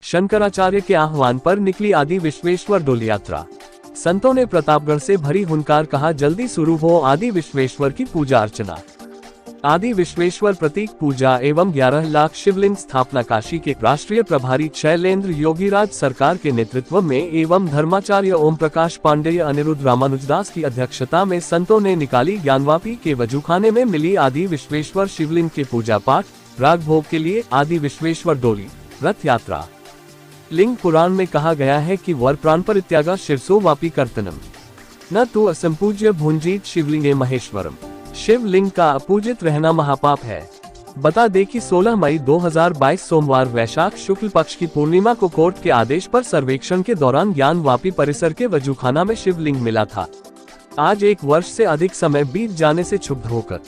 शंकराचार्य के आह्वान पर निकली आदि विश्वेश्वर डोली यात्रा। संतों ने प्रतापगढ़ से भरी हुंकार, कहा जल्दी शुरू हो आदि विश्वेश्वर की पूजा अर्चना। आदि विश्वेश्वर प्रतीक पूजा एवं 11 लाख शिवलिंग स्थापना काशी के राष्ट्रीय प्रभारी शैलेंद्र योगीराज सरकार के नेतृत्व में एवं धर्माचार्य ओम प्रकाश पांडेय, अनिरुद्ध रामानुजदास की अध्यक्षता में संतों ने निकाली ज्ञानवापी के वजूखाने में मिली आदि विश्वेश्वर शिवलिंग के पूजा पाठ राग भोग के लिए आदि विश्वेश्वर डोली रथ यात्रा। लिंग पुराण में कहा गया है कि वर प्राण परित्यागा शिरसो वापी कर्तनम न तो असंपूज्य भुंजीत शिवलिंगे महेश्वरम। शिवलिंग का अपूजित रहना महापाप है। बता दें कि 16 मई 2022 सोमवार वैशाख शुक्ल पक्ष की पूर्णिमा को कोर्ट के आदेश पर सर्वेक्षण के दौरान ज्ञानवापी परिसर के वजूखाना में शिवलिंग मिला था। आज 1 वर्ष से अधिक समय बीत जाने से क्षुब्ध होकर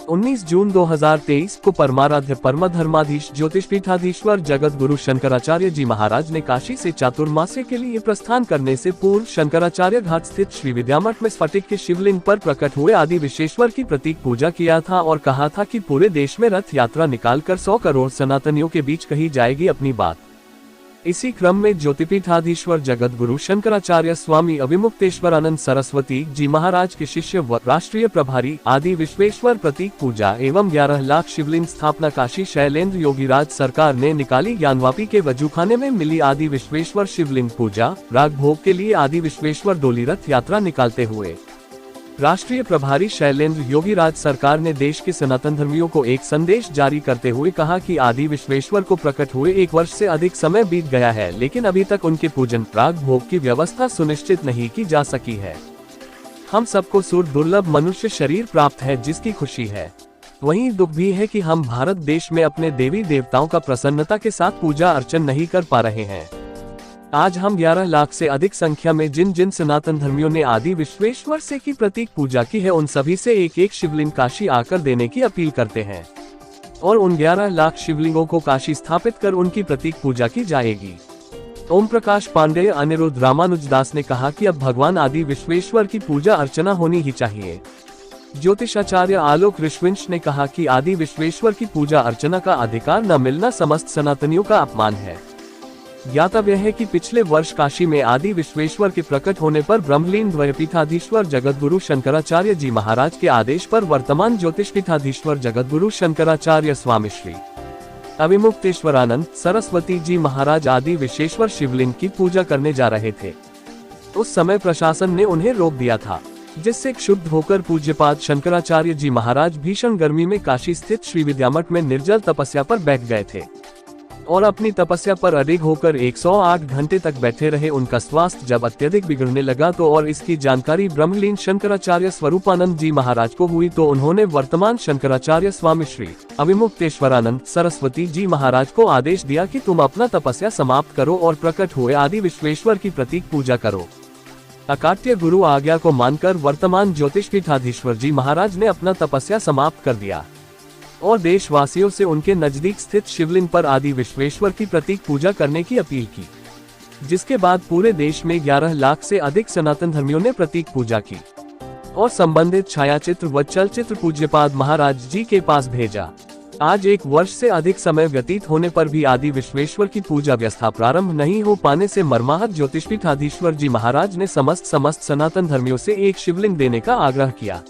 19 जून 2023 को परमाराध्य परम धर्माधीश ज्योतिषपीठाधीश्वर जगत गुरु शंकराचार्य जी महाराज ने काशी से चातुर्मास्य के लिए प्रस्थान करने से पूर्व शंकराचार्य घाट स्थित श्री विद्यामठ में स्फटिक के शिवलिंग पर प्रकट हुए आदि विश्वेश्वर की प्रतीक पूजा किया था और कहा था कि पूरे देश में रथ यात्रा निकालकर 100 करोड़ सनातनियों के बीच कही जाएगी अपनी बात। इसी क्रम में ज्योतिपीठाधीश्वर जगत गुरु शंकराचार्य स्वामी अभिमुक्तेश्वरानंद सरस्वती जी महाराज के शिष्य व राष्ट्रीय प्रभारी आदि विश्वेश्वर प्रतीक पूजा एवं 11 लाख शिवलिंग स्थापना काशी शैलेंद्र योगीराज सरकार ने निकाली ज्ञानवापी के वजूखाने में मिली आदि विश्वेश्वर शिवलिंग पूजा राग भोग के लिए आदि विश्वेश्वर डोली रथ यात्रा निकालते हुए राष्ट्रीय प्रभारी शैलेंद्र योगीराज सरकार ने देश के सनातन धर्मियों को एक संदेश जारी करते हुए कहा कि आदि विश्वेश्वर को प्रकट हुए 1 वर्ष से अधिक समय बीत गया है, लेकिन अभी तक उनके पूजन राग भोग की व्यवस्था सुनिश्चित नहीं की जा सकी है। हम सबको सुर दुर्लभ मनुष्य शरीर प्राप्त है जिसकी खुशी है। वहीं दुख भी है कि हम भारत देश में अपने देवी देवताओं का प्रसन्नता के साथ पूजा अर्चन नहीं कर पा रहे हैं। आज हम 11 लाख से अधिक संख्या में जिन जिन सनातन धर्मियों ने आदि विश्वेश्वर से की प्रतीक पूजा की है, उन सभी से एक एक शिवलिंग काशी आकर देने की अपील करते हैं और उन 11 लाख शिवलिंगों को काशी स्थापित कर उनकी प्रतीक पूजा की जाएगी। ओम प्रकाश पांडेय, अनिरुद्ध रामानुजदास ने कहा कि अब भगवान आदि विश्वेश्वर की पूजा अर्चना होनी ही चाहिए। ज्योतिषाचार्य आलोक ऋषवंश ने कहा कि आदि विश्वेश्वर की पूजा अर्चना का अधिकार न मिलना समस्त सनातनियों का अपमान है। ज्ञातव्य है कि पिछले वर्ष काशी में आदि विश्वेश्वर के प्रकट होने पर ब्रह्मलीन द्वयपीठाधीश्वर जगतगुरु शंकराचार्य जी महाराज के आदेश पर वर्तमान ज्योतिषपीठाधीश्वर जगतगुरु शंकराचार्य स्वामी श्री अभिमुक्तेश्वरानंद सरस्वती जी महाराज आदि विश्वेश्वर शिवलिंग की पूजा करने जा रहे थे। उस समय प्रशासन ने उन्हें रोक दिया था, जिससे क्षुब्ध होकर पूज्यपाद शंकराचार्य जी महाराज भीषण गर्मी में काशी स्थित श्री विद्यामठ में निर्जल तपस्या पर बैठ गए थे और अपनी तपस्या पर अडिग होकर 108 घंटे तक बैठे रहे। उनका स्वास्थ्य जब अत्यधिक बिगड़ने लगा तो और इसकी जानकारी ब्रह्मलीन शंकराचार्य स्वरूपानंद जी महाराज को हुई तो उन्होंने वर्तमान शंकराचार्य स्वामी श्री अभिमुक्तेश्वरानंद सरस्वती जी महाराज को आदेश दिया कि तुम अपना तपस्या समाप्त करो और प्रकट हुए आदि विश्वेश्वर की प्रतीक पूजा करो। अकाट्य गुरु आज्ञा को मानकर वर्तमान ज्योतिषपीठाधीश्वर जी महाराज ने अपना तपस्या समाप्त कर दिया और देशवासियों से उनके नजदीक स्थित शिवलिंग पर आदि विश्वेश्वर की प्रतीक पूजा करने की अपील की, जिसके बाद पूरे देश में 11 लाख से अधिक सनातन धर्मियों ने प्रतीक पूजा की और संबंधित छायाचित्र व चलचित्र पूज्यपाद महाराज जी के पास भेजा। आज 1 वर्ष से अधिक समय व्यतीत होने पर भी आदि विश्वेश्वर की पूजा व्यवस्था प्रारंभ नहीं हो पाने से मर्माहत ज्योतिषपीठाधीश्वर जी महाराज ने समस्त सनातन धर्मियों से एक शिवलिंग देने का आग्रह किया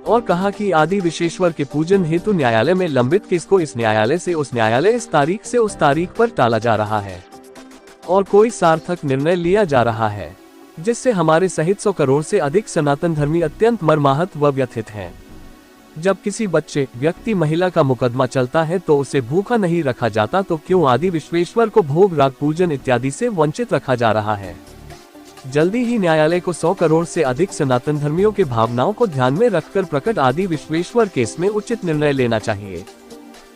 और कहा कि आदि विश्वेश्वर के पूजन हेतु न्यायालय में लंबित केस को इस न्यायालय से उस न्यायालय, इस तारीख से उस तारीख पर टाला जा रहा है और कोई सार्थक निर्णय लिया जा रहा है, जिससे हमारे सहित 100 करोड़ से अधिक सनातन धर्मी अत्यंत मर्माहत व व्यथित हैं। जब किसी बच्चे, व्यक्ति, महिला का मुकदमा चलता है तो उसे भूखा नहीं रखा जाता, तो क्यों आदि विश्वेश्वर को भोग राग पूजन इत्यादि से वंचित रखा जा रहा है। जल्दी ही न्यायालय को 100 करोड़ से अधिक सनातन धर्मियों के भावनाओं को ध्यान में रखकर प्रकट आदि विश्वेश्वर केस में उचित निर्णय लेना चाहिए।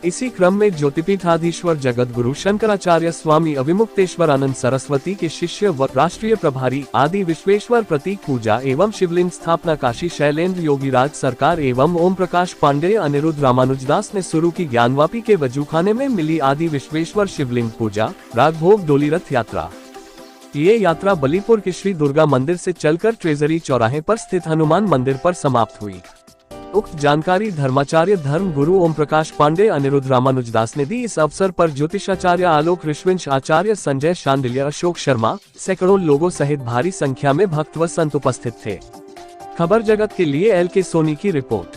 इसी क्रम में ज्योतिपीठाधीश्वर जगत गुरु शंकराचार्य स्वामी अभिमुक्तेश्वरानंद सरस्वती के शिष्य व राष्ट्रीय प्रभारी आदि विश्वेश्वर प्रतीक पूजा एवं शिवलिंग स्थापना काशी शैलेंद्र योगीराज सरकार एवं ओम प्रकाश पांडेय, अनिरुद्ध रामानुजदास ने शुरू की ज्ञानवापी के वजूखाने में मिली आदि विश्वेश्वर शिवलिंग पूजा राग भोग डोली रथ यात्रा। ये यात्रा बलीपुर के श्री दुर्गा मंदिर से चलकर ट्रेजरी चौराहे पर स्थित हनुमान मंदिर पर समाप्त हुई। उक्त जानकारी धर्माचार्य धर्म गुरु ओम प्रकाश पांडे अनिरुद्ध रामानुजदास ने दी। इस अवसर पर ज्योतिषाचार्य आलोक ऋषवंश, आचार्य संजय शांडिल्य, अशोक शर्मा, सैकड़ों लोगों सहित भारी संख्या में भक्त व संत उपस्थित थे। खबर जगत के लिए एल के सोनी की रिपोर्ट।